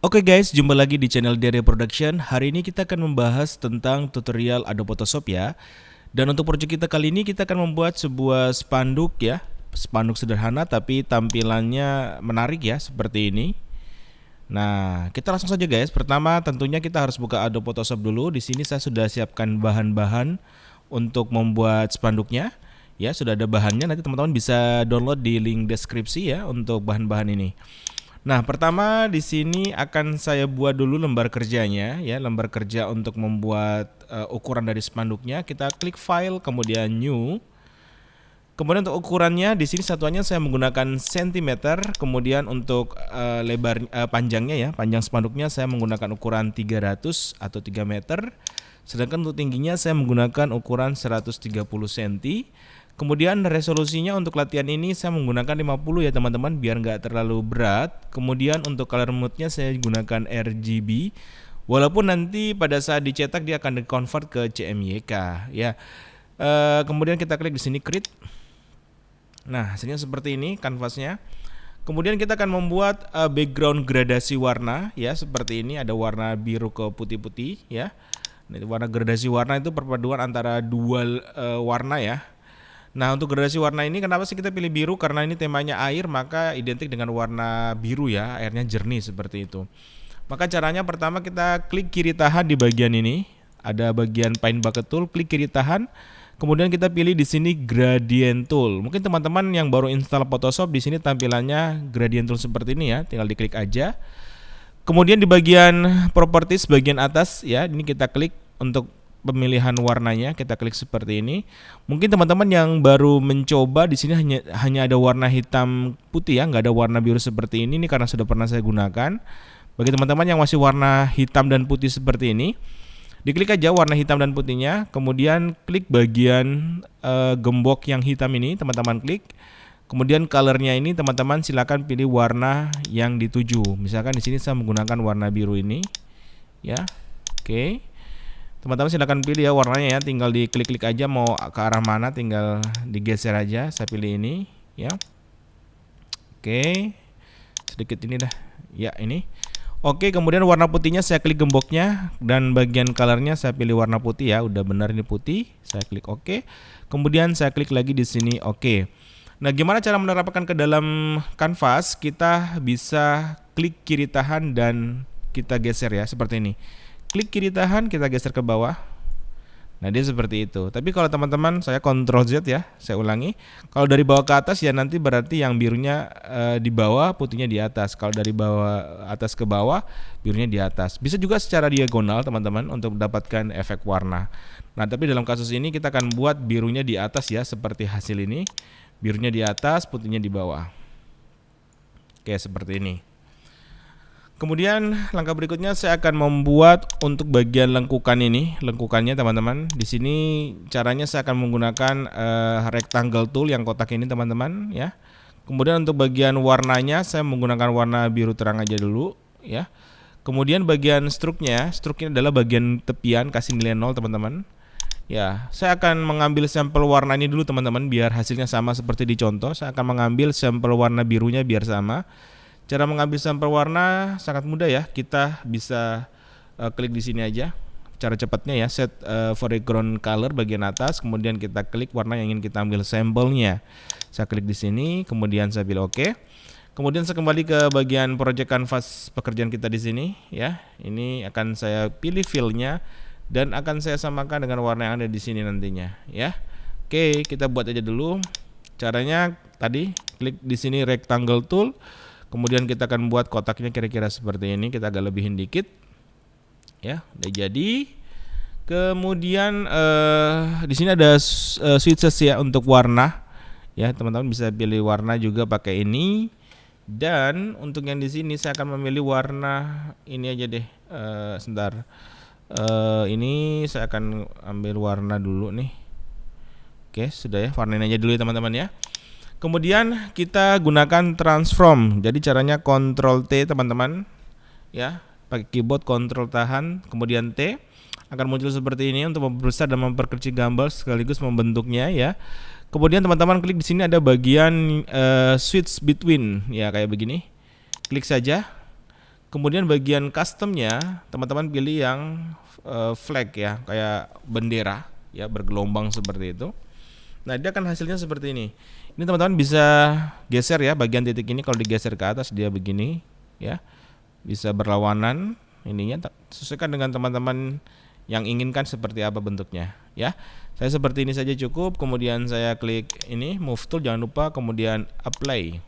Oke guys, jumpa lagi di channel Dere Production. Hari ini kita akan membahas tentang tutorial Adobe Photoshop ya. Dan untuk project kita kali ini kita akan membuat sebuah spanduk ya. Spanduk sederhana tapi tampilannya menarik ya, seperti ini. Nah, kita langsung saja guys. Pertama tentunya kita harus buka Adobe Photoshop dulu. Di sini saya sudah siapkan bahan-bahan untuk membuat spanduknya. Ya, sudah ada bahannya. Nanti teman-teman bisa download di link deskripsi ya untuk bahan-bahan ini. Nah, pertama di sini akan saya buat dulu lembar kerjanya ya, lembar kerja untuk membuat ukuran dari spanduknya. Kita klik file kemudian new. Kemudian untuk ukurannya di sini satuannya saya menggunakan cm, kemudian untuk panjangnya ya, panjang spanduknya saya menggunakan ukuran 300 atau 3 meter. Sedangkan untuk tingginya saya menggunakan ukuran 130 cm. Kemudian resolusinya untuk latihan ini saya menggunakan 50 ya teman-teman, biar nggak terlalu berat. Kemudian untuk color mode-nya saya gunakan RGB. Walaupun nanti pada saat dicetak dia akan di-convert ke CMYK ya. Kemudian kita klik di sini create. Nah, hasilnya seperti ini kanvasnya. Kemudian kita akan membuat background gradasi warna ya, seperti ini, ada warna biru ke putih-putih ya. Nah, warna gradasi warna itu perpaduan antara dua warna ya. Nah, untuk gradasi warna ini kenapa sih kita pilih biru? Karena ini temanya air, maka identik dengan warna biru ya, airnya jernih seperti itu. Maka caranya pertama kita klik kiri tahan di bagian ini, ada bagian Paint Bucket Tool, klik kiri tahan. Kemudian kita pilih di sini Gradient Tool. Mungkin teman-teman yang baru install Photoshop di sini tampilannya Gradient Tool seperti ini ya, tinggal diklik aja. Kemudian di bagian Properties bagian atas ya, ini kita klik untuk pemilihan warnanya, kita klik seperti ini. Mungkin teman-teman yang baru mencoba di sini hanya ada warna hitam putih ya, nggak ada warna biru seperti ini karena sudah pernah saya gunakan. Bagi teman-teman yang masih warna hitam dan putih seperti ini, diklik aja warna hitam dan putihnya, kemudian klik bagian gembok yang hitam ini, teman-teman klik. Kemudian colornya ini teman-teman silakan pilih warna yang dituju. Misalkan di sini saya menggunakan warna biru ini, ya. Oke. Teman-teman silakan pilih ya warnanya ya, tinggal diklik-klik aja mau ke arah mana, tinggal digeser aja. Saya pilih ini ya. Oke. Sedikit ini dah. Ya, ini. Oke, kemudian warna putihnya saya klik gemboknya dan bagian colornya saya pilih warna putih ya. Udah benar ini putih. Saya klik oke. Kemudian saya klik lagi di sini oke. Nah, gimana cara menerapkan ke dalam kanvas? Kita bisa klik kiri tahan dan kita geser ya, seperti ini. Klik kiri tahan, kita geser ke bawah. Nah, dia seperti itu. Tapi kalau teman-teman, saya Ctrl Z ya, saya ulangi. Kalau dari bawah ke atas ya nanti berarti yang birunya di bawah, putihnya di atas. Kalau dari bawah atas ke bawah, birunya di atas. Bisa juga secara diagonal teman-teman untuk mendapatkan efek warna. Nah, tapi dalam kasus ini kita akan buat birunya di atas ya, seperti hasil ini. Birunya di atas, putihnya di bawah. Oke, seperti ini. Kemudian langkah berikutnya saya akan membuat untuk bagian lengkukan ini, lengkukannya teman-teman. Di sini caranya saya akan menggunakan rectangle tool yang kotak ini teman-teman ya. Kemudian untuk bagian warnanya saya menggunakan warna biru terang aja dulu ya. Kemudian bagian struknya adalah bagian tepian, kasih nilai 0 teman-teman. Ya, saya akan mengambil sampel warna ini dulu teman-teman biar hasilnya sama seperti di contoh. Saya akan mengambil sampel warna birunya biar sama. Cara mengambil sampel warna sangat mudah ya. Kita bisa klik di sini aja. Cara cepatnya ya, set foreground color bagian atas, kemudian kita klik warna yang ingin kita ambil sampelnya. Saya klik di sini, kemudian saya pilih oke. Kemudian saya kembali ke bagian project canvas pekerjaan kita di sini ya. Ini akan saya pilih fill-nya dan akan saya samakan dengan warna yang ada di sini nantinya ya. Oke, kita buat aja dulu. Caranya tadi klik di sini rectangle tool. Kemudian kita akan buat kotaknya kira-kira seperti ini. Kita agak lebihin dikit. Ya, udah jadi. Kemudian di sini ada switches ya untuk warna. Ya, teman-teman bisa pilih warna juga pakai ini. Dan untuk yang di sini saya akan memilih warna ini aja deh. Sebentar. Ini saya akan ambil warna dulu nih. Oke, sudah ya. Warnain aja dulu ya teman-teman ya. Kemudian kita gunakan transform. Jadi caranya Ctrl T teman-teman. Ya, pakai keyboard Ctrl tahan, kemudian T. Akan muncul seperti ini untuk memperbesar dan memperkecil gambar sekaligus membentuknya ya. Kemudian teman-teman klik di sini ada bagian switch between ya, kayak begini. Klik saja. Kemudian bagian customnya teman-teman pilih yang flag ya, kayak bendera ya, bergelombang seperti itu. Nah, dia akan hasilnya seperti ini. Ini teman-teman bisa geser ya, bagian titik ini kalau digeser ke atas dia begini ya. Bisa berlawanan ininya, sesuaikan dengan teman-teman yang inginkan seperti apa bentuknya ya. Saya seperti ini saja cukup, kemudian saya klik ini move tool, jangan lupa, kemudian apply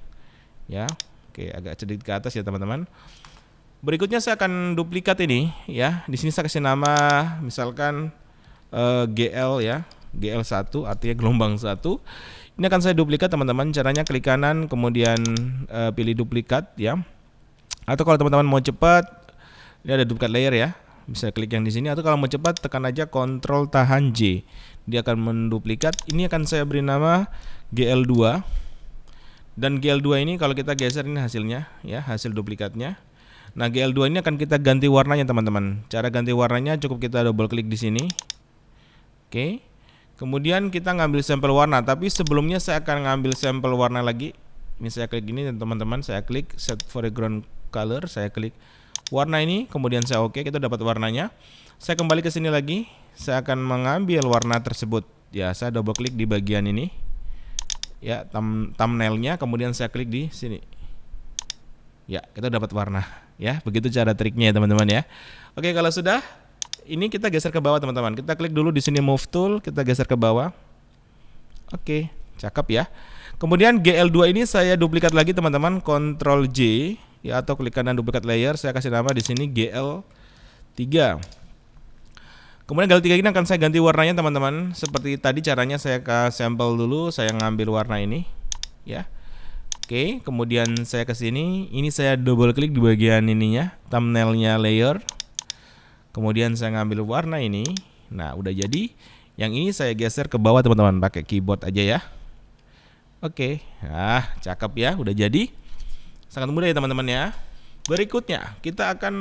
ya. Oke, agak sedikit ke atas ya teman-teman. Berikutnya saya akan duplikat ini ya. Di sini saya kasih nama misalkan GL ya, GL1 artinya gelombang 1. Ini akan saya duplikat teman-teman. Caranya klik kanan kemudian pilih duplikat ya. Atau kalau teman-teman mau cepat, ini ada duplikat layer ya. Bisa klik yang di sini, atau kalau mau cepat tekan aja Ctrl tahan J. Dia akan menduplikat. Ini akan saya beri nama GL2. Dan GL2 ini kalau kita geser ini hasilnya ya, hasil duplikatnya. Nah, GL2 ini akan kita ganti warnanya teman-teman. Cara ganti warnanya cukup kita double klik di sini. Oke. Kemudian kita ngambil sampel warna, tapi sebelumnya saya akan ngambil sampel warna lagi. Ini saya klik gini teman-teman, saya klik set foreground color, saya klik warna ini, kemudian saya oke, kita dapat warnanya. Saya kembali ke sini lagi, saya akan mengambil warna tersebut. Ya, saya double klik di bagian ini. Ya, thumbnailnya, kemudian saya klik di sini. Ya, kita dapat warna. Ya, begitu cara triknya ya teman-teman ya. Oke, kalau sudah, ini kita geser ke bawah teman-teman. Kita klik dulu di sini move tool, kita geser ke bawah. Oke, cakep ya. Kemudian GL2 ini saya duplikat lagi teman-teman, Ctrl J ya, atau klik kanan duplikat layer, saya kasih nama di sini GL3. Kemudian GL3 ini akan saya ganti warnanya teman-teman. Seperti tadi caranya, saya ke sampel dulu, saya ngambil warna ini ya. Oke, kemudian saya ke sini, ini saya double klik di bagian ininya, thumbnailnya layer. Kemudian saya ngambil warna ini. Nah, udah jadi. Yang ini saya geser ke bawah teman-teman, pakai keyboard aja ya. Oke, nah cakep ya, udah jadi. Sangat mudah ya teman-teman ya. Berikutnya kita akan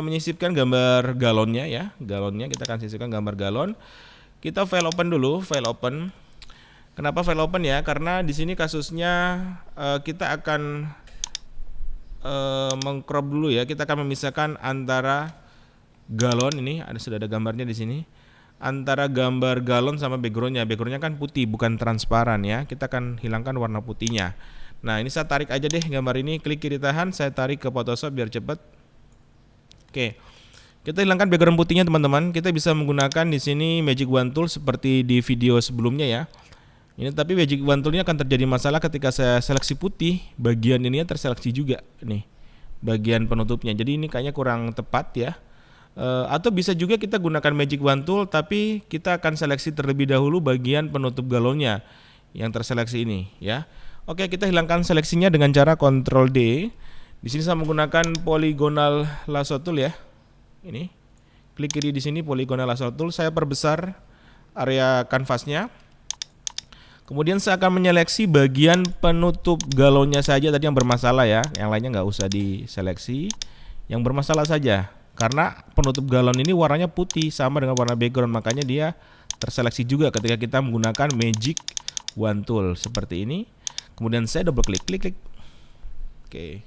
menyisipkan gambar galonnya ya. Galonnya kita akan sisipkan gambar galon. Kita file open dulu, file open. Kenapa file open ya? Karena di sini kasusnya kita akan mengcrop dulu ya. Kita akan memisahkan antara galon ini, sudah ada gambarnya di sini. Antara gambar galon sama backgroundnya. Backgroundnya kan putih, bukan transparan ya. Kita akan hilangkan warna putihnya. Nah, ini saya tarik aja deh gambar ini. Klik kiri tahan, saya tarik ke Photoshop biar cepat. Oke. Kita hilangkan background putihnya teman-teman. Kita bisa menggunakan di sini Magic Wand Tool seperti di video sebelumnya ya. Ini tapi Magic Wand Tool ini akan terjadi masalah ketika saya seleksi putih, bagian ini terseleksi juga nih, bagian penutupnya. Jadi ini kayaknya kurang tepat ya. Atau bisa juga kita gunakan Magic Wand Tool, tapi kita akan seleksi terlebih dahulu bagian penutup galonnya yang terseleksi ini ya. Oke, kita hilangkan seleksinya dengan cara Ctrl D. Di sini saya menggunakan Polygonal Lasso Tool ya. Ini klik kiri di sini Polygonal Lasso Tool. Saya perbesar area kanvasnya. Kemudian saya akan menyeleksi bagian penutup galonnya saja tadi yang bermasalah ya. Yang lainnya nggak usah diseleksi. Yang bermasalah saja. Karena penutup galon ini warnanya putih sama dengan warna background, makanya dia terseleksi juga ketika kita menggunakan Magic Wand Tool seperti ini. Kemudian saya double klik, klik. Oke.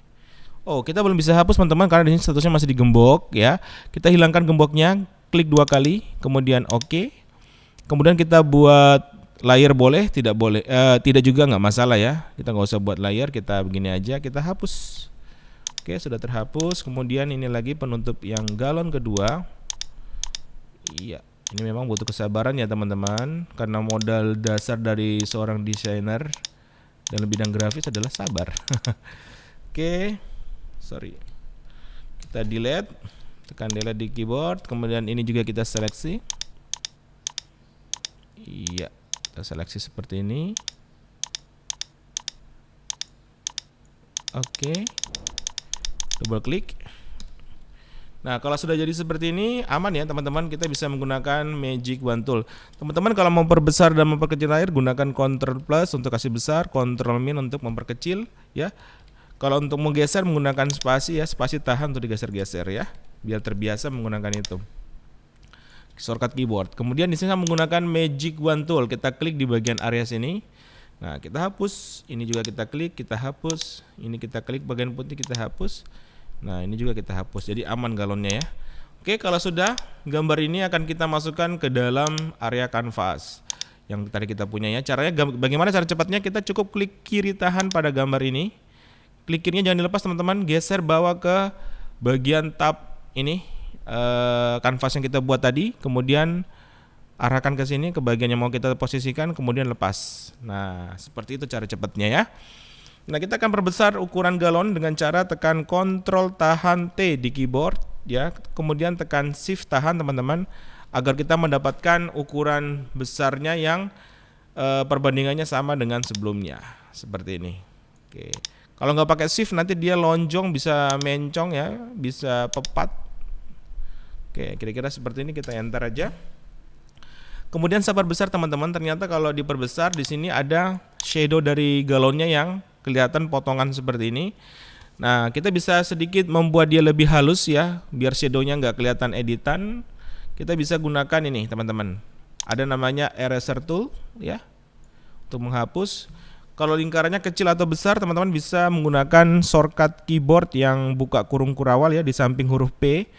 Oh, kita belum bisa hapus teman-teman karena di sini statusnya masih digembok ya. Kita hilangkan gemboknya, klik 2 kali, kemudian oke. Kemudian kita buat layer boleh, tidak boleh, tidak juga nggak masalah ya. Kita nggak usah buat layer, kita begini aja, kita hapus. Oke, sudah terhapus. Kemudian ini lagi penutup yang galon kedua. Iya, ini memang butuh kesabaran ya teman-teman, karena modal dasar dari seorang desainer dalam bidang grafis adalah sabar. Oke, sorry. Kita delete, tekan delete di keyboard. Kemudian ini juga kita seleksi. Iya, kita seleksi seperti ini. Oke. Double klik. Nah, kalau sudah jadi seperti ini aman ya teman-teman, kita bisa menggunakan Magic Wand Tool. Teman-teman kalau mau memperbesar dan memperkecil layar gunakan Ctrl Plus untuk kasih besar, Ctrl Min untuk memperkecil ya. Kalau untuk menggeser menggunakan spasi ya, spasi tahan untuk digeser-geser ya, biar terbiasa menggunakan itu. Shortcut keyboard. Kemudian di sini saya menggunakan Magic Wand Tool. Kita klik di bagian area sini. Nah, kita hapus, ini juga kita klik, kita hapus, ini kita klik bagian putih, kita hapus. Nah, ini juga kita hapus, jadi aman galonnya ya. Oke, kalau sudah, gambar ini akan kita masukkan ke dalam area kanvas yang tadi kita punya ya. Caranya bagaimana cara cepatnya? Kita cukup klik kiri tahan pada gambar ini. Klik kirinya jangan dilepas teman-teman, geser bawa ke bagian tab ini, kanvas yang kita buat tadi, kemudian arahkan ke sini ke bagian yang mau kita posisikan, kemudian lepas. Nah, seperti itu cara cepatnya ya. Nah, kita akan perbesar ukuran galon dengan cara tekan Ctrl tahan T di keyboard ya, kemudian tekan Shift tahan teman-teman, agar kita mendapatkan ukuran besarnya yang perbandingannya sama dengan sebelumnya, seperti ini. Oke. Kalau nggak pakai Shift nanti dia lonjong, bisa mencong ya, bisa pepat. Oke, kira-kira seperti ini, kita enter aja. Kemudian saya perbesar teman-teman, ternyata kalau diperbesar di sini ada shadow dari galonnya yang kelihatan potongan seperti ini. Nah, kita bisa sedikit membuat dia lebih halus ya, biar shadownya nggak kelihatan editan. Kita bisa gunakan ini teman-teman, ada namanya eraser tool ya, untuk menghapus. Kalau lingkarannya kecil atau besar, teman-teman bisa menggunakan shortcut keyboard yang buka kurung kurawal ya, di samping huruf P.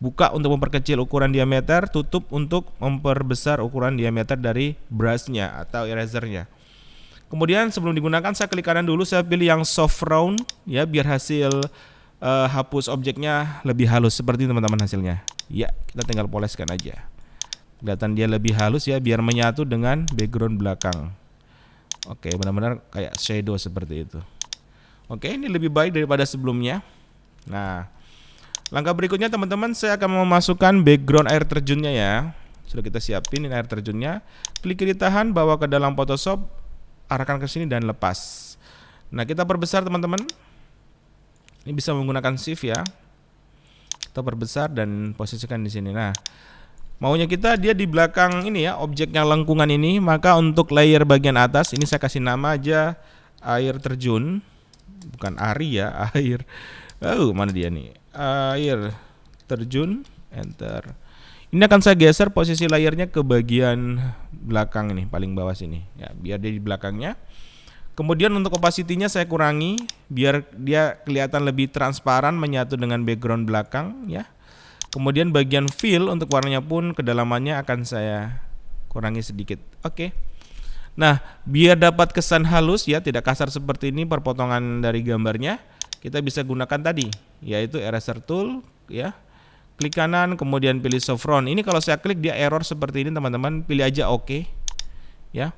Buka untuk memperkecil ukuran diameter, tutup untuk memperbesar ukuran diameter dari brushnya atau erasernya. Kemudian sebelum digunakan saya klik kanan dulu, saya pilih yang soft round ya, biar hasil hapus objeknya lebih halus seperti teman-teman hasilnya. Ya, kita tinggal poleskan aja. Kelihatan dia lebih halus ya, biar menyatu dengan background belakang. Oke, benar-benar kayak shadow seperti itu. Oke, ini lebih baik daripada sebelumnya. Nah, langkah berikutnya teman-teman, saya akan memasukkan background air terjunnya ya. Sudah kita siapin ini air terjunnya. Klik kiri tahan, bawa ke dalam Photoshop, arahkan ke sini dan lepas. Nah, kita perbesar teman-teman. Ini bisa menggunakan Shift ya. Kita perbesar dan posisikan di sini. Nah, maunya kita dia di belakang ini ya, objek yang lengkungan ini. Maka untuk layer bagian atas ini saya kasih nama aja air terjun. Bukan Ari ya, air. Oh, mana dia nih? Air terjun, enter. Ini akan saya geser posisi layarnya ke bagian belakang ini, paling bawah sini ya, biar dia di belakangnya. Kemudian untuk opacity-nya saya kurangi biar dia kelihatan lebih transparan, menyatu dengan background belakang ya. Kemudian bagian fill untuk warnanya pun kedalamannya akan saya kurangi sedikit. Oke. Nah, biar dapat kesan halus ya, tidak kasar seperti ini perpotongan dari gambarnya, kita bisa gunakan tadi, yaitu eraser tool ya. Klik kanan, kemudian pilih soft round. Ini kalau saya klik dia error seperti ini teman-teman, pilih aja oke ya.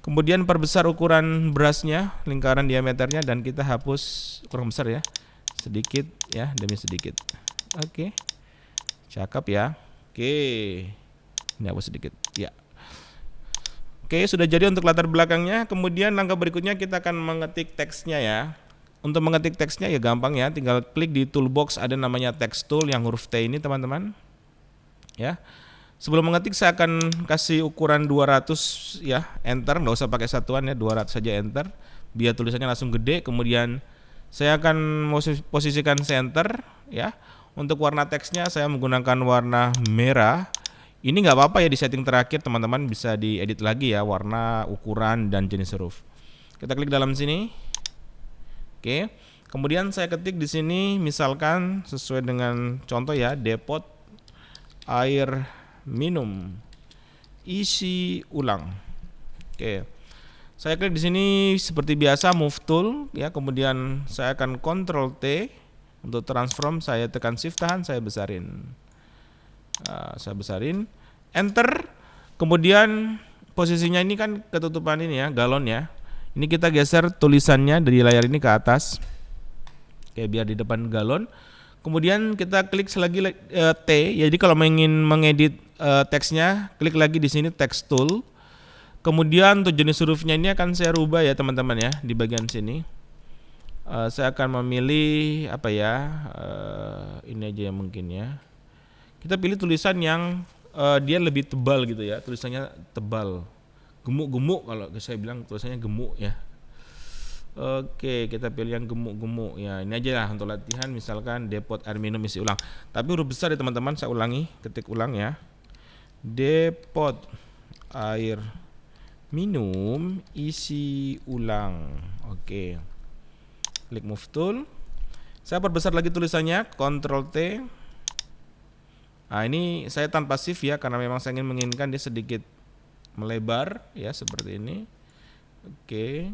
Kemudian perbesar ukuran brushnya, lingkaran diameternya, dan kita hapus kurang besar ya, sedikit ya, demi sedikit. Oke, cakep ya. Oke, ini hapus sedikit ya. Oke, sudah jadi untuk latar belakangnya. Kemudian langkah berikutnya kita akan mengetik teksnya ya. Untuk mengetik teksnya ya gampang ya, tinggal klik di toolbox, ada namanya text tool yang huruf T ini teman-teman ya. Sebelum mengetik saya akan kasih ukuran 200 ya, enter, nggak usah pakai satuan ya, 200 saja enter, biar tulisannya langsung gede. Kemudian saya akan posisikan center ya. Untuk warna teksnya saya menggunakan warna merah. Ini nggak apa-apa ya, di setting terakhir teman-teman bisa diedit lagi ya, warna, ukuran, dan jenis huruf. Kita klik dalam sini. Oke, kemudian saya ketik di sini misalkan sesuai dengan contoh ya, depot air minum isi ulang. Oke, saya klik di sini seperti biasa move tool ya, kemudian saya akan Ctrl T untuk transform, saya tekan Shift tahan, saya besarin. Saya besarin, enter. Kemudian posisinya ini kan ketutupan ini ya, galon ya. Ini kita geser tulisannya dari layar ini ke atas. Oke, biar di depan galon. Kemudian kita klik selagi T. Jadi kalau ingin mengedit teksnya, klik lagi di sini text tool. Kemudian untuk jenis hurufnya ini akan saya rubah ya teman-teman ya, di bagian sini. Saya akan memilih apa ya? Ini aja yang mungkin ya. Kita pilih tulisan yang dia lebih tebal gitu ya, tulisannya tebal. Gemuk-gemuk, kalau saya bilang tulisannya gemuk ya. Oke, kita pilih yang gemuk-gemuk ya. Ini aja lah untuk latihan, misalkan depot air minum isi ulang. Tapi huruf besar ya teman-teman, saya ulangi, ketik ulang ya. Depot air minum isi ulang. Oke. Klik move tool. Saya perbesar lagi tulisannya, Ctrl T. Nah, ini saya tanpa shift ya, karena memang saya ingin menginginkan dia sedikit melebar ya, seperti ini. Oke.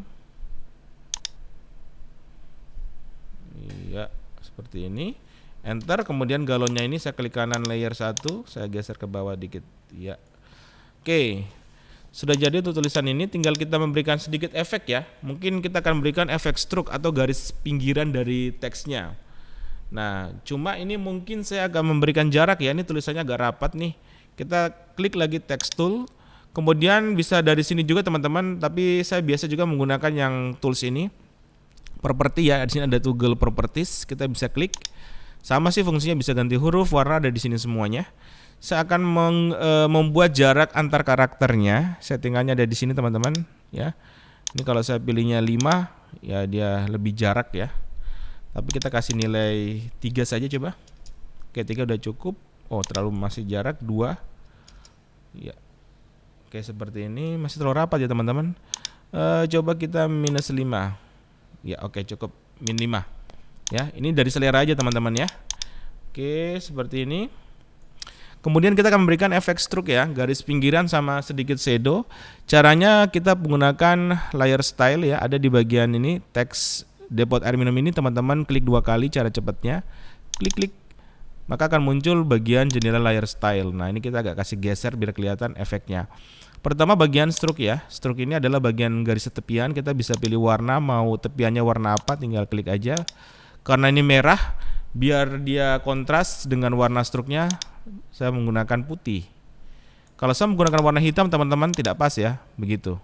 Iya, seperti ini. Enter, kemudian galonnya ini saya klik kanan layer 1, saya geser ke bawah dikit. Ya. Oke. Sudah jadi untuk tulisan ini, tinggal kita memberikan sedikit efek ya. Mungkin kita akan memberikan efek stroke atau garis pinggiran dari teksnya. Nah, cuma ini mungkin saya agak memberikan jarak ya. Ini tulisannya agak rapat nih. Kita klik lagi text tool. Kemudian bisa dari sini juga teman-teman, tapi saya biasa juga menggunakan yang tools ini. Property ya, di sini ada toggle properties, kita bisa klik. Sama sih fungsinya, bisa ganti huruf, warna ada di sini semuanya. Saya akan membuat jarak antar karakternya. Settingannya ada di sini teman-teman ya. Ini kalau saya pilihnya 5 ya, dia lebih jarak ya. Tapi kita kasih nilai 3 saja coba. Oke, 3 udah cukup. Oh, terlalu masih jarak 2. Ya. Oke, seperti ini masih terlalu rapat ya teman-teman. Coba kita minus 5. Ya, oke, cukup min 5. Ya, ini dari selera aja teman-teman ya. Oke, seperti ini. Kemudian kita akan memberikan efek stroke ya, garis pinggiran sama sedikit shadow. Caranya kita menggunakan layer style ya, ada di bagian ini teks depot air minum ini teman-teman klik 2 kali cara cepatnya. Klik-klik. Maka akan muncul bagian jendela layer style. Nah, ini kita agak kasih geser biar kelihatan efeknya. Pertama bagian stroke ya. Stroke ini adalah bagian garis tepian, kita bisa pilih warna, mau tepiannya warna apa tinggal klik aja. Karena ini merah, biar dia kontras dengan warna stroke-nya, saya menggunakan putih. Kalau saya menggunakan warna hitam teman-teman tidak pas ya, begitu.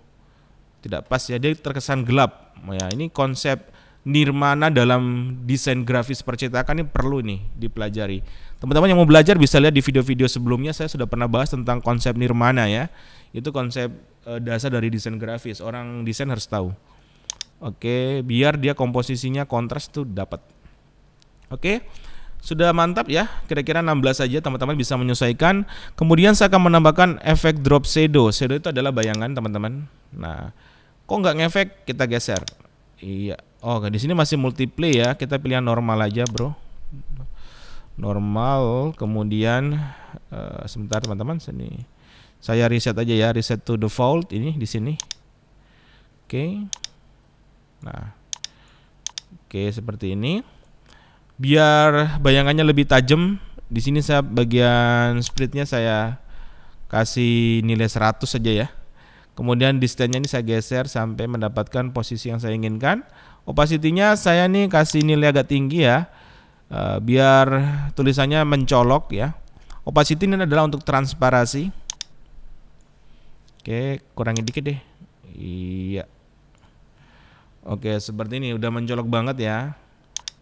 Tidak pas ya, dia terkesan gelap. Ya, ini konsep nirmana dalam desain grafis percetakan ini perlu nih dipelajari. Teman-teman yang mau belajar bisa lihat di video-video sebelumnya, saya sudah pernah bahas tentang konsep nirmana ya. Itu konsep dasar dari desain grafis. Orang desain harus tahu. Oke, biar dia komposisinya kontras tuh dapat. Oke. Sudah mantap ya, kira-kira 16 saja teman-teman bisa menyesuaikan. Kemudian saya akan menambahkan efek drop shadow. Shadow itu adalah bayangan teman-teman. Nah, kok nggak ngefek? Kita geser. Iya. Oh, di sini masih multiplay ya. Kita pilih yang normal aja, bro. Normal. Kemudian sebentar teman-teman, sini. Saya reset aja ya, reset to default ini di sini. Oke. Nah, oke seperti ini. Biar bayangannya lebih tajam, di sini saya bagian splitnya saya kasih nilai 100 saja ya. Kemudian distance-nya ini saya geser sampai mendapatkan posisi yang saya inginkan. Opacity-nya saya nih kasih nilai agak tinggi ya, biar tulisannya mencolok ya. Opacity ini adalah untuk transparasi. Oke, kurangin dikit deh. Iya. Oke, seperti ini udah mencolok banget ya.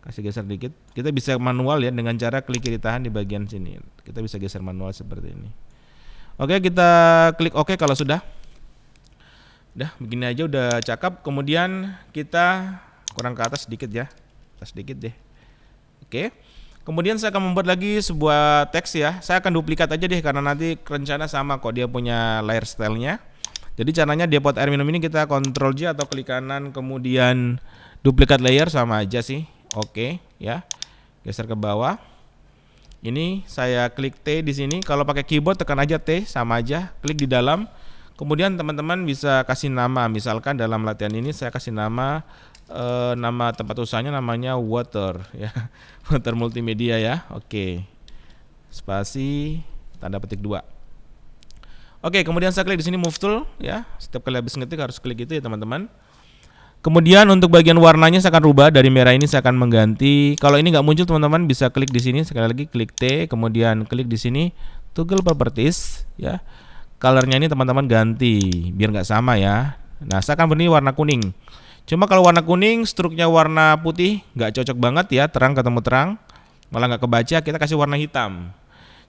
Kasih geser dikit. Kita bisa manual ya dengan cara klik kiri tahan di bagian sini. Kita bisa geser manual seperti ini. Oke, kita klik OK kalau sudah. Udah, begini aja udah cakep. Kemudian kita kurang ke atas sedikit ya. Atas sedikit deh. Oke. Kemudian saya akan membuat lagi sebuah teks ya. Saya akan duplikat aja deh karena nanti rencana sama kok dia punya layer style-nya. Jadi caranya depot air minum ini kita Ctrl J atau klik kanan kemudian duplikat layer sama aja sih. Oke, ya. Geser ke bawah. Ini saya klik T di sini. Kalau pakai keyboard tekan aja T sama aja. Klik di dalam. Kemudian teman-teman bisa kasih nama. Misalkan dalam latihan ini saya kasih nama nama tempat usahanya namanya Water ya. Water Multimedia ya. Oke. Spasi tanda petik 2. Oke, kemudian saya klik di sini move tool ya. Setiap kali habis ngetik harus klik itu ya teman-teman. Kemudian untuk bagian warnanya saya akan rubah, dari merah ini saya akan mengganti. Kalau ini nggak muncul teman-teman bisa klik di sini, sekali lagi klik T, kemudian klik di sini toggle properties ya. Colornya ini teman-teman ganti biar nggak sama ya. Nah, saya akan beri warna kuning. Cuma kalau warna kuning struknya warna putih nggak cocok banget ya, terang ketemu terang malah nggak kebaca, kita kasih warna hitam.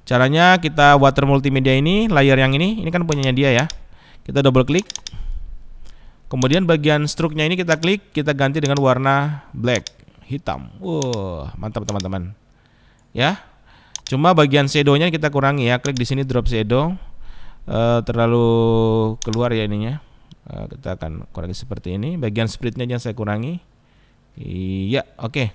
Caranya kita Water Multimedia ini, layer yang ini kan punyanya dia ya. Kita double klik. Kemudian bagian struknya ini kita klik, kita ganti dengan warna black, hitam. Mantap teman-teman. Ya. Cuma bagian shadow-nya kita kurangi ya. Klik di sini drop shadow. Terlalu keluar ya ininya. Kita akan kurangi seperti ini. Bagian splitnya yang saya kurangi. Iya, oke.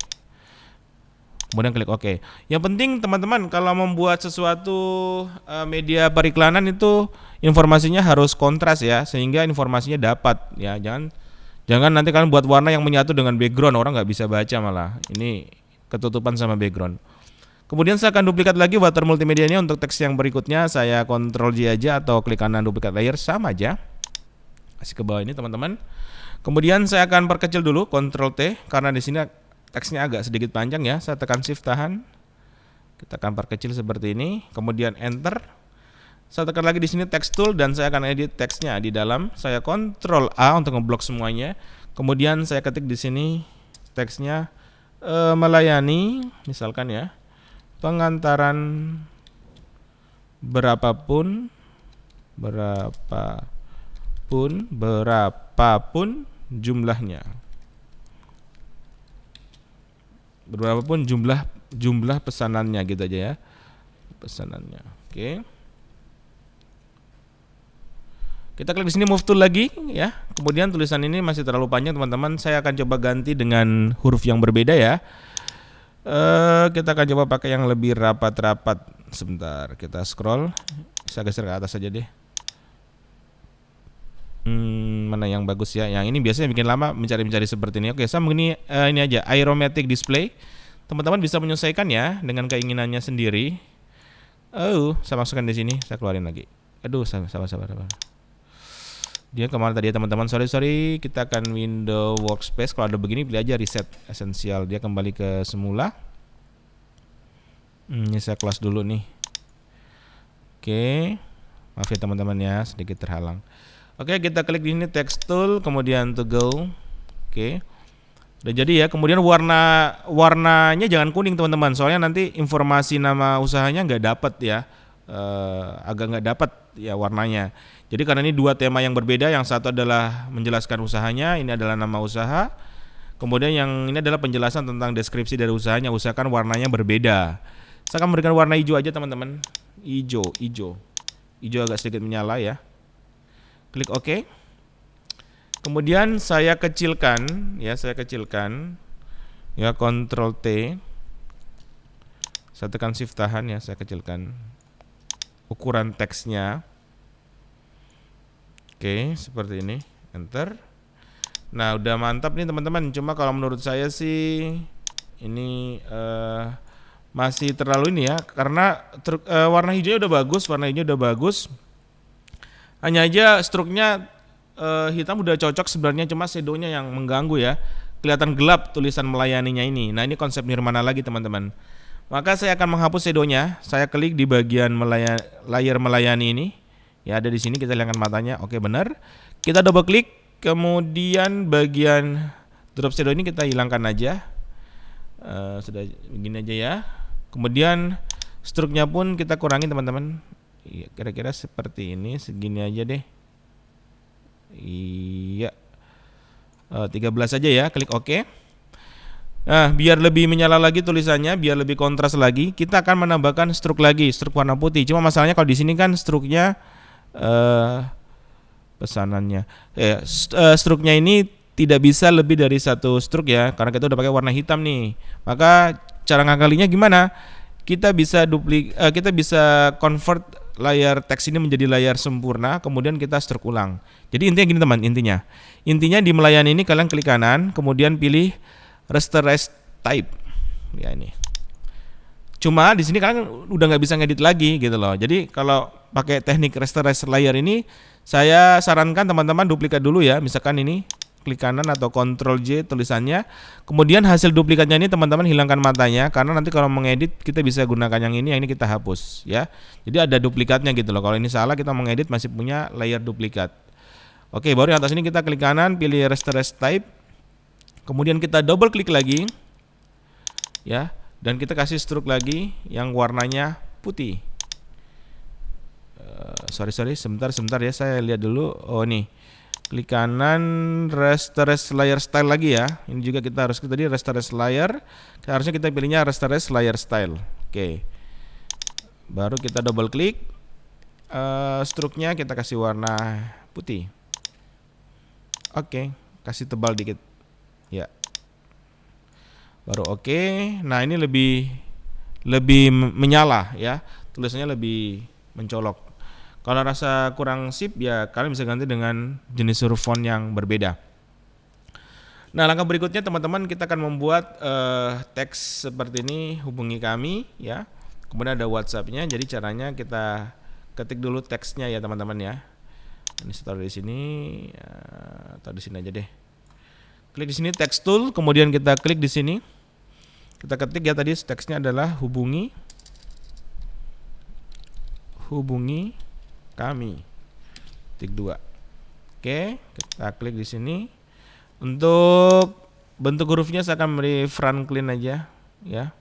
Kemudian klik OK. Yang penting teman-teman kalau membuat sesuatu media periklanan itu informasinya harus kontras ya, sehingga informasinya dapat ya. Jangan nanti kalian buat warna yang menyatu dengan background, orang nggak bisa baca malah. Ini ketutupan sama background. Kemudian saya akan duplikat lagi water multimedia ini untuk teks yang berikutnya. Saya Ctrl J aja atau klik kanan duplikat layer, sama aja. Kasih ke bawah ini teman-teman. Kemudian saya akan perkecil dulu, Ctrl T, karena di sini teksnya agak sedikit panjang ya. Saya tekan Shift tahan. Kita akan perkecil seperti ini. Kemudian Enter. Saya tekan lagi di sini Text Tool dan saya akan edit teksnya di dalam. Saya Ctrl A untuk ngeblok semuanya. Kemudian saya ketik di sini teksnya melayani, misalkan ya, pengantaran berapapun jumlahnya. Berapapun jumlah pesanannya gitu aja ya. Pesanannya. Oke. Kita klik di sini move tool lagi ya. Kemudian tulisan ini masih terlalu panjang teman-teman. Saya akan coba ganti dengan huruf yang berbeda ya. Kita akan coba pakai yang lebih rapat-rapat. Sebentar, kita scroll. Saya geser ke atas saja deh. Mana yang bagus ya? Yang ini biasanya bikin lama mencari-mencari seperti ini. Oke, saya begini ini aja, aromatic display. Teman-teman bisa menyesuaikan ya dengan keinginannya sendiri. Saya masukkan di sini, saya keluarin lagi. Aduh, sabar. Dia kemana tadi ya teman-teman? Sorry. Kita akan window workspace. Kalau ada begini, pilih aja reset essential. Dia kembali ke semula. Ini saya close dulu nih. Oke. Maaf ya teman-teman ya, sedikit terhalang. Oke, kita klik di sini text tool, kemudian to go. Oke. Udah jadi ya. Kemudian warnanya jangan kuning teman-teman, soalnya nanti informasi nama usahanya nggak dapat ya. Agak nggak dapat ya warnanya. Jadi karena ini dua tema yang berbeda, yang satu adalah menjelaskan usahanya, ini adalah nama usaha. Kemudian yang ini adalah penjelasan tentang deskripsi dari usahanya. Usahakan warnanya berbeda. Saya akan memberikan warna hijau aja teman-teman. Hijau agak sedikit menyala ya. Klik OK. Kemudian saya kecilkan ya, Ctrl T. Saya tekan Shift tahan ya, saya kecilkan ukuran teksnya. Oke, seperti ini. Enter. Nah, udah mantap nih teman-teman. Cuma kalau menurut saya sih ini masih terlalu ini ya, karena warna hijaunya udah bagus. Hanya aja struknya hitam udah cocok sebenarnya, cuma shadownya yang mengganggu ya. Kelihatan gelap tulisan melayaninya ini. Nah, ini konsep Nirmana lagi teman-teman. Maka saya akan menghapus shadownya. Saya klik di bagian layar melayani ini. Ya, ada di sini, kita hilangkan matanya. Oke, benar. Kita double klik, kemudian bagian drop shadow ini kita hilangkan aja. Sudah begini aja ya. Kemudian struknya pun kita kurangi teman-teman. Iya, kira-kira seperti ini, segini aja deh. Iya. 13 aja ya, klik OK. Nah, biar lebih menyala lagi tulisannya, biar lebih kontras lagi, kita akan menambahkan struk lagi, struk warna putih. Cuma masalahnya kalau di sini kan struknya pesanannya, struknya ini tidak bisa lebih dari satu struk ya, karena kita udah pakai warna hitam nih. Maka cara ngakalinya gimana? Kita bisa convert layar teks ini menjadi layar sempurna, kemudian kita struk ulang. Jadi intinya gini teman, intinya di melayani ini kalian klik kanan, kemudian pilih rasterize type. Ya ini. Cuma di sini kalian udah nggak bisa ngedit lagi gitu loh. Jadi kalau pakai teknik rasterize layer ini, saya sarankan teman-teman duplikat dulu ya. Misalkan ini klik kanan atau Ctrl J tulisannya. Kemudian hasil duplikatnya ini teman-teman hilangkan matanya, karena nanti kalau mengedit kita bisa gunakan yang ini kita hapus ya. Jadi ada duplikatnya gitu loh. Kalau ini salah, kita mengedit masih punya layer duplikat. Oke, baru yang atas ini kita klik kanan, pilih rasterize type. Kemudian kita double klik lagi. Ya, dan kita kasih struk lagi yang warnanya putih. Sorry, sebentar ya, saya lihat dulu. Oh nih, klik kanan, rasterize layer style lagi ya. Ini juga kita harus tadi rasterize layer. Harusnya kita pilihnya rasterize layer style. Oke. Baru kita double klik. Struknya kita kasih warna putih. Oke, kasih tebal dikit. Ya. Baru oke. Nah, ini lebih menyala ya. Tulisannya lebih mencolok. Kalau rasa kurang sip ya kalian bisa ganti dengan jenis huruf font yang berbeda. Nah, langkah berikutnya teman-teman, kita akan membuat teks seperti ini, hubungi kami ya. Kemudian ada WhatsApp-nya. Jadi caranya kita ketik dulu teksnya ya teman-teman ya. Ini taruh di sini, atau di sini aja deh. Klik di sini text tool, kemudian kita klik di sini. Kita ketik ya, tadi teksnya adalah hubungi kami. Tik 2. Oke, kita klik di sini. Untuk bentuk hurufnya saya akan beri Franklin aja ya.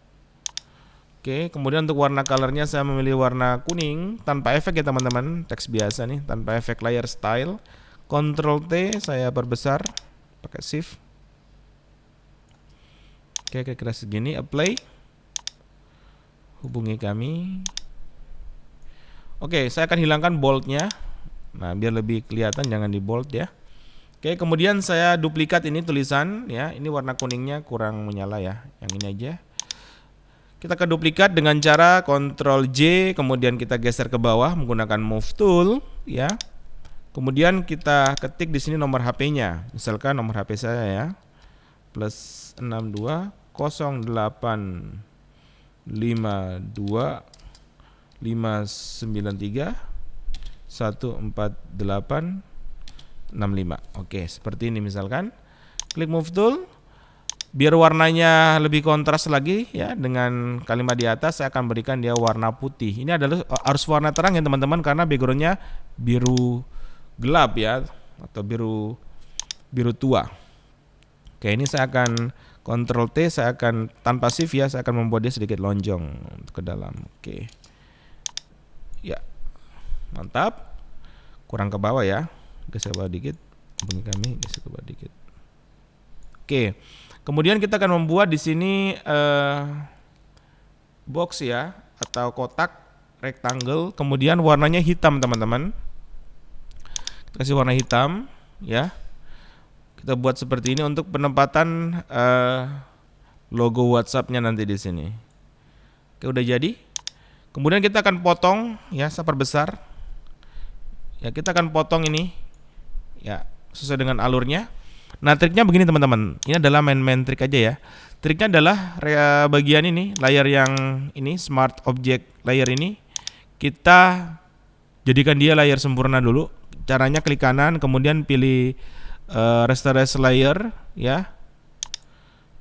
Oke, kemudian untuk warna colornya saya memilih warna kuning tanpa efek ya teman-teman, teks biasa nih tanpa efek layer style. Ctrl T saya perbesar pakai shift. Oke, kira-kira segini, apply. Hubungi kami. Oke, saya akan hilangkan boldnya. Nah, biar lebih kelihatan jangan di bold ya. Oke, kemudian saya duplikat ini tulisan ya. Ini warna kuningnya kurang menyala ya. Yang ini aja. Kita akan duplikat dengan cara Ctrl J, kemudian kita geser ke bawah menggunakan Move Tool ya. Kemudian kita ketik di sini nomor HP-nya. Misalkan nomor HP saya ya. +62 08 52 593 148 65. Oke, seperti ini misalkan. Klik Move Tool. Biar warnanya lebih kontras lagi ya dengan kalimat di atas, saya akan berikan dia warna putih. Ini adalah harus warna terang ya teman-teman, karena backgroundnya biru gelap ya, atau biru tua. Oke, ini saya akan Ctrl T, saya akan tanpa shift ya, saya akan membuat dia sedikit lonjong ke dalam. Oke. Ya. Mantap. Kurang ke bawah ya. Geser ke bawah dikit. Hubungi kami, geser ke bawah dikit. Oke. Kemudian kita akan membuat di sini box ya, atau kotak rectangle. Kemudian warnanya hitam teman-teman. Kita kasih warna hitam ya. Kita buat seperti ini untuk penempatan logo WhatsApp-nya nanti di sini. Oke, udah jadi. Kemudian kita akan potong ya, saya perbesar. Ya, kita akan potong ini ya sesuai dengan alurnya. Nah, triknya begini teman-teman. Ini adalah main trik aja ya. Triknya adalah bagian ini, layer yang ini, Smart Object layer ini, kita jadikan dia layar sempurna dulu. Caranya klik kanan, kemudian pilih Rasterize layer ya.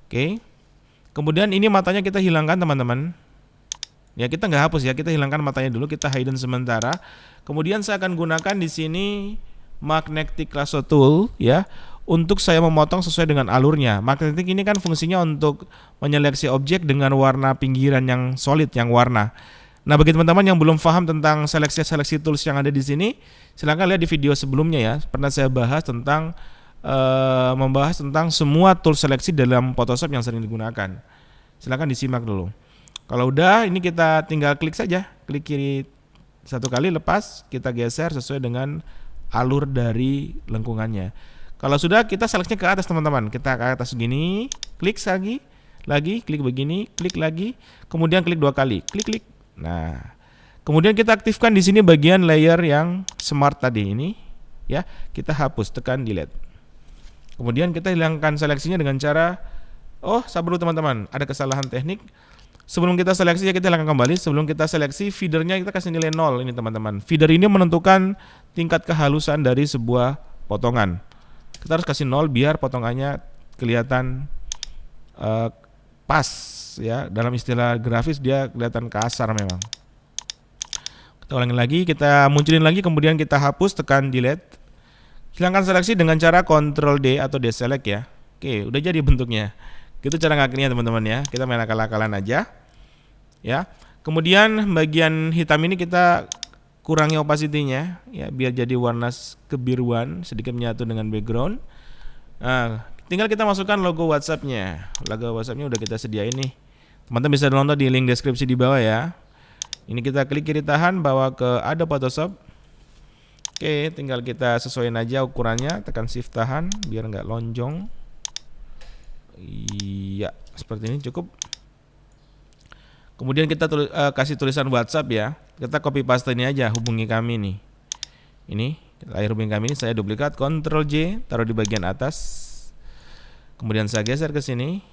Oke. Kemudian ini matanya kita hilangkan teman-teman. Ya, kita nggak hapus ya, kita hilangkan matanya dulu, kita hidden sementara. Kemudian saya akan gunakan di sini Magnetic Lasso Tool ya, untuk saya memotong sesuai dengan alurnya. Magnetic ini kan fungsinya untuk menyeleksi objek dengan warna pinggiran yang solid, yang warna. Nah, bagi teman-teman yang belum paham tentang seleksi tools yang ada di sini, silahkan lihat di video sebelumnya ya. Pernah saya bahas tentang membahas tentang semua tools seleksi dalam Photoshop yang sering digunakan. Silahkan disimak dulu. Kalau udah, ini kita tinggal klik saja, klik kiri satu kali, lepas, kita geser sesuai dengan alur dari lengkungannya. Kalau sudah, kita seleksinya ke atas teman-teman. Kita ke atas gini, klik lagi, klik begini, klik lagi, kemudian klik 2 kali, klik. Nah, kemudian kita aktifkan di sini bagian layer yang smart tadi ini, ya. Kita hapus, tekan delete. Kemudian kita hilangkan seleksinya dengan cara, sabar dulu teman-teman, ada kesalahan teknik. Sebelum kita seleksi ya kita hilangkan kembali. Sebelum kita seleksi feedernya kita kasih nilai 0 ini teman-teman. Feeder ini menentukan tingkat kehalusan dari sebuah potongan. Kita harus kasih 0 biar potongannya kelihatan pas ya. Dalam istilah grafis dia kelihatan kasar memang. Kita ulangi lagi, kita munculin lagi, kemudian kita hapus, tekan delete. Hilangkan seleksi dengan cara Ctrl D atau deselect ya. Oke, udah jadi bentuknya. Gitu cara ngakirnya teman-teman ya. Kita main akal-akalan aja. Ya. Kemudian bagian hitam ini kita kurangi opacity-nya ya, biar jadi warna kebiruan sedikit menyatu dengan background. Nah, tinggal kita masukkan logo WhatsApp-nya. Logo WhatsApp-nya udah kita sediain nih. Teman-teman bisa download di link deskripsi di bawah ya. Ini kita klik kiri tahan, bawa ke Adobe Photoshop. Oke, tinggal kita sesuaiin aja ukurannya, tekan shift tahan biar nggak lonjong. Iya, seperti ini cukup. Kemudian kita kasih tulisan WhatsApp ya. Kita copy paste ini aja, hubungi kami nih. Ini, layar hubungi kami ini saya duplikat, Ctrl J, taruh di bagian atas. Kemudian saya geser ke sini.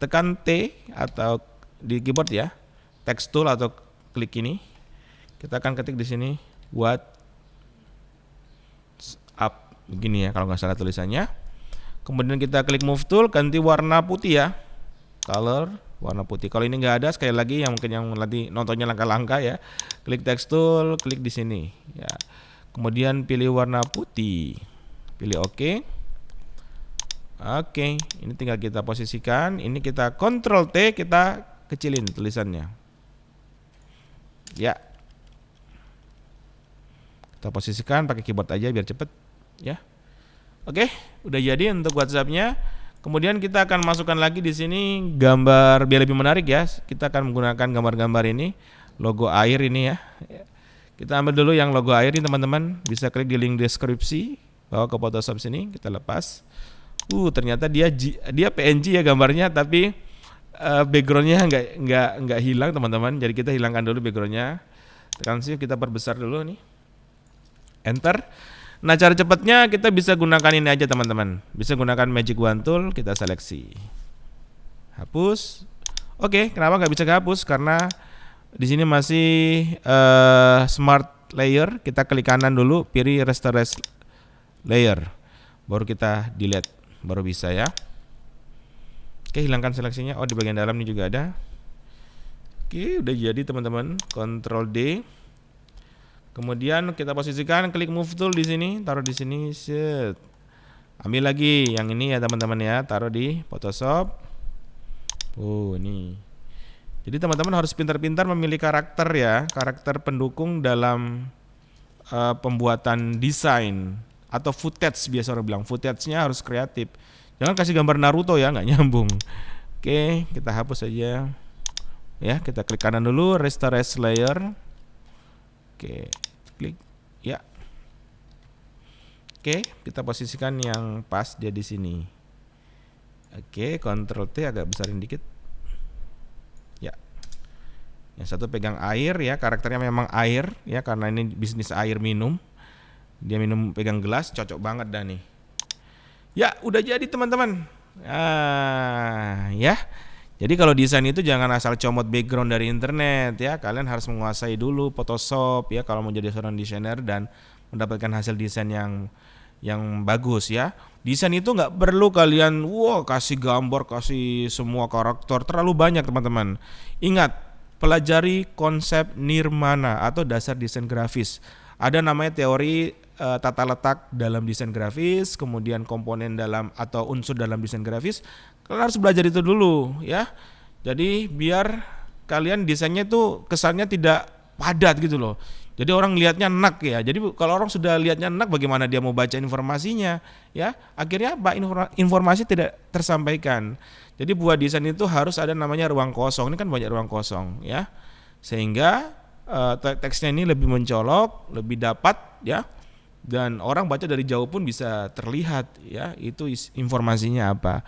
Tekan T atau di keyboard ya. Text tool atau klik ini. Kita akan ketik di sini WhatsApp begini ya kalau nggak salah tulisannya. Kemudian kita klik move tool, ganti warna putih ya. Color warna putih. Kalau ini nggak ada, sekali lagi yang mungkin yang nanti nontonnya langkah-langkah ya, klik text tool, klik di sini ya. Kemudian pilih warna putih, pilih OK. Oke, ini tinggal kita posisikan. Ini kita Ctrl T, kita kecilin tulisannya ya. Kita posisikan pakai keyboard aja biar cepet ya. Oke, udah jadi untuk WhatsApp-nya. Kemudian kita akan masukkan lagi di sini gambar biar lebih menarik ya. Kita akan menggunakan gambar-gambar ini, logo air ini ya. Kita ambil dulu yang logo air ini teman-teman. Bisa klik di link deskripsi, bawa ke Photoshop sini, kita lepas. Ternyata dia PNG ya gambarnya, tapi backgroundnya nggak hilang teman-teman. Jadi kita hilangkan dulu backgroundnya. Tekan shift, kita perbesar dulu nih. Enter. Nah, cara cepatnya kita bisa gunakan ini aja teman-teman. Bisa gunakan Magic Wand Tool, kita seleksi. Hapus. Oke, kenapa nggak bisa hapus? Karena di sini masih Smart Layer. Kita klik kanan dulu, pilih Restore Layer. Baru kita delete, baru bisa ya. Oke, hilangkan seleksinya. Oh, di bagian dalam ini juga ada. Oke, udah jadi teman-teman. Ctrl D. Kemudian kita posisikan, klik move tool di sini, taruh di sini, set. Ambil lagi yang ini ya teman-teman ya, taruh di Photoshop. Ini. Jadi teman-teman harus pintar-pintar memilih karakter ya, karakter pendukung dalam pembuatan desain atau footage, biasa orang bilang footage-nya harus kreatif. Jangan kasih gambar Naruto ya, nggak nyambung. Oke, kita hapus aja. Ya, kita klik kanan dulu, Restore Layer. Oke, klik ya. Oke, kita posisikan yang pas dia di sini. Oke, Ctrl T, agak besarin dikit. Ya. Yang satu pegang air ya, karakternya memang air ya, karena ini bisnis air minum. Dia minum pegang gelas, cocok banget dah nih. Ya, udah jadi teman-teman. Ya. Jadi kalau desain itu jangan asal comot background dari internet ya. Kalian harus menguasai dulu Photoshop ya kalau mau jadi seorang desainer dan mendapatkan hasil desain yang bagus ya. Desain itu nggak perlu kalian kasih gambar, kasih semua karakter terlalu banyak teman-teman. Ingat, pelajari konsep nirmana atau dasar desain grafis. Ada namanya teori tata letak dalam desain grafis, kemudian komponen dalam atau unsur dalam desain grafis. Kalian harus belajar itu dulu ya. Jadi biar kalian desainnya tuh kesannya tidak padat gitu loh. Jadi orang lihatnya enak ya. Jadi kalau orang sudah lihatnya enak, bagaimana dia mau baca informasinya ya? Akhirnya apa? Informasi tidak tersampaikan. Jadi buat desain itu harus ada namanya ruang kosong. Ini kan banyak ruang kosong ya. Sehingga teksnya ini lebih mencolok, lebih dapat ya. Dan orang baca dari jauh pun bisa terlihat ya, itu informasinya apa.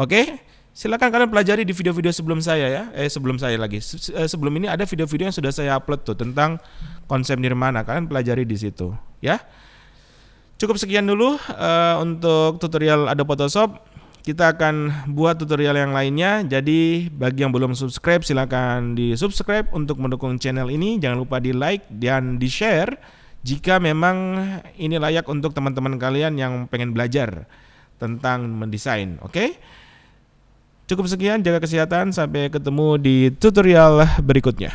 Oke, silakan kalian pelajari di video-video sebelum saya ya. Sebelum ini ada video-video yang sudah saya upload tuh tentang konsep nirmana. Kalian pelajari di situ ya. Cukup sekian dulu untuk tutorial Adobe Photoshop. Kita akan buat tutorial yang lainnya. Jadi bagi yang belum subscribe, silakan di subscribe untuk mendukung channel ini. Jangan lupa di like dan di share jika memang ini layak untuk teman-teman kalian yang pengen belajar tentang mendesain. Oke? Cukup sekian, jaga kesehatan, sampai ketemu di tutorial berikutnya.